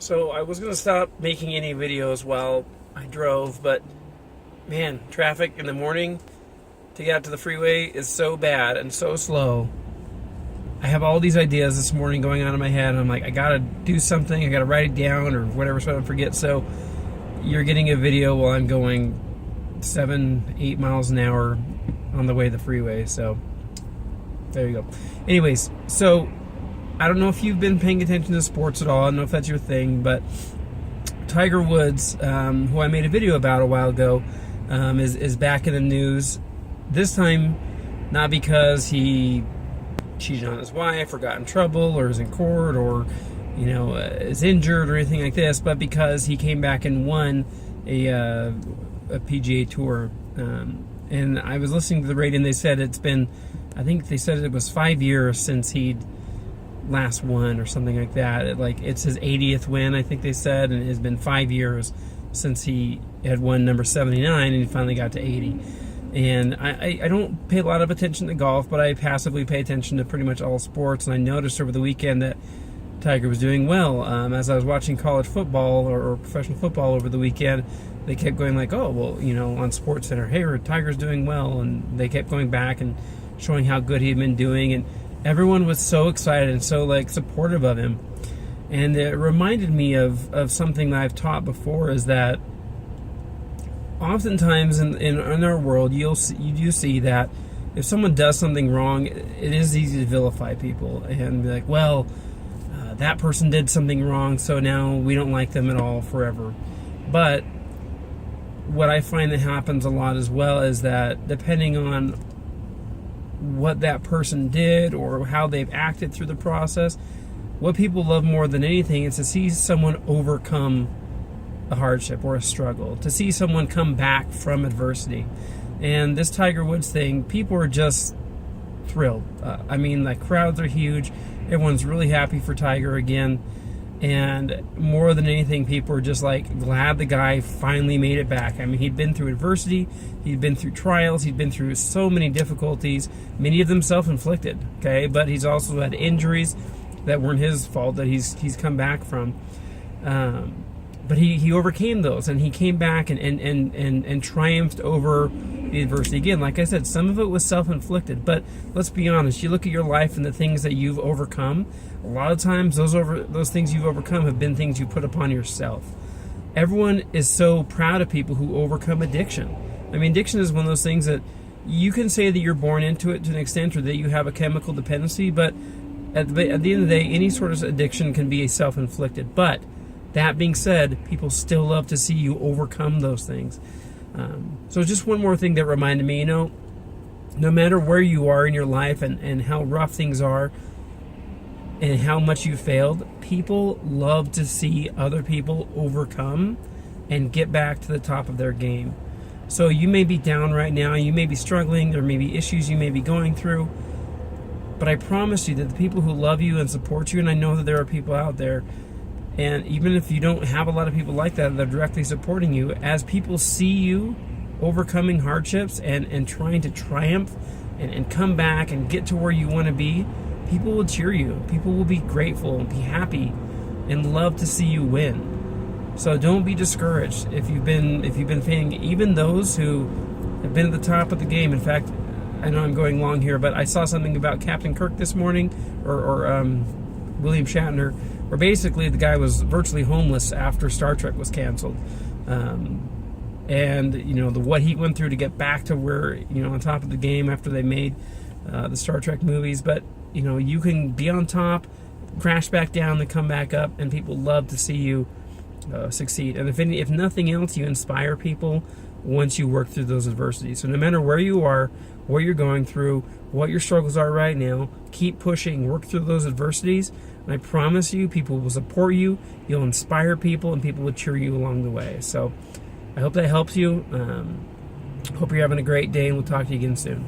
So I was going to stop making any videos while I drove, but man, traffic in the morning to get out to the freeway is so bad and so slow. I have all these ideas this morning going on in my head, and I'm like, I gotta do something, I gotta write it down or whatever so I don't forget. So you're getting a video while I'm going 7-8 miles an hour on the way to the freeway. So there you go. Anyways, so I don't know if you've been paying attention to sports at all. I don't know if that's your thing, but Tiger Woods, who I made a video about a while ago, is back in the news. This time, not because he cheated on his wife or got in trouble or is in court or, is injured or anything like this, but because he came back and won a PGA Tour. And I was listening to the radio, and they said I think they said it was 5 years since he'd last won or something like that. It's his 80th win, I think they said, and it has been 5 years since he had won number 79 and he finally got to 80. And I don't pay a lot of attention to golf, but I passively pay attention to pretty much all sports, and I noticed over the weekend that Tiger was doing well. As I was watching college football or professional football over the weekend, they kept going like, oh, well, on SportsCenter, hey, Tiger's doing well, and they kept going back and showing how good he'd been doing, and everyone was so excited and so supportive of him. And it reminded me of something that I've taught before, is that oftentimes in our world, you do see that if someone does something wrong, it is easy to vilify people and be like, well, that person did something wrong, so now we don't like them at all forever. But what I find that happens a lot as well is that depending on what that person did or how they've acted through the process, what people love more than anything is to see someone overcome a hardship or a struggle, to see someone come back from adversity. And this Tiger Woods thing, people are just thrilled. Crowds are huge. Everyone's really happy for Tiger again. And more than anything, people are just glad the guy finally made it back. He'd been through adversity, he'd been through trials, he'd been through so many difficulties, many of them self-inflicted, okay? But he's also had injuries that weren't his fault that he's come back from. But he overcame those, and he came back and triumphed over the adversity. Again, like I said, some of it was self-inflicted, but let's be honest, you look at your life and the things that you've overcome, a lot of times those things you've overcome have been things you put upon yourself. Everyone is so proud of people who overcome addiction. Addiction is one of those things that you can say that you're born into it to an extent, or that you have a chemical dependency, but at the end of the day, any sort of addiction can be self-inflicted. But that being said, people still love to see you overcome those things. So just one more thing that reminded me, no matter where you are in your life and how rough things are and how much you failed, people love to see other people overcome and get back to the top of their game. So you may be down right now, you may be struggling, there may be issues you may be going through, but I promise you that the people who love you and support you, and I know that there are people out there, and even if you don't have a lot of people like that are directly supporting you, as people see you overcoming hardships and trying to triumph and come back and get to where you want to be, people will cheer you. People will be grateful and be happy and love to see you win. So don't be discouraged if you've been feeling, even those who have been at the top of the game. In fact, I know I'm going long here, but I saw something about Captain Kirk this morning, or William Shatner, where basically the guy was virtually homeless after Star Trek was canceled. What he went through to get back to where, on top of the game after they made the Star Trek movies. But, you can be on top, crash back down, then come back up, and people love to see you succeed. And if nothing else, you inspire people once you work through those adversities. So no matter where you are, what you're going through, what your struggles are right now, keep pushing, work through those adversities, and I promise you, people will support you, you'll inspire people, and people will cheer you along the way. So I hope that helps you. Hope you're having a great day, and we'll talk to you again soon.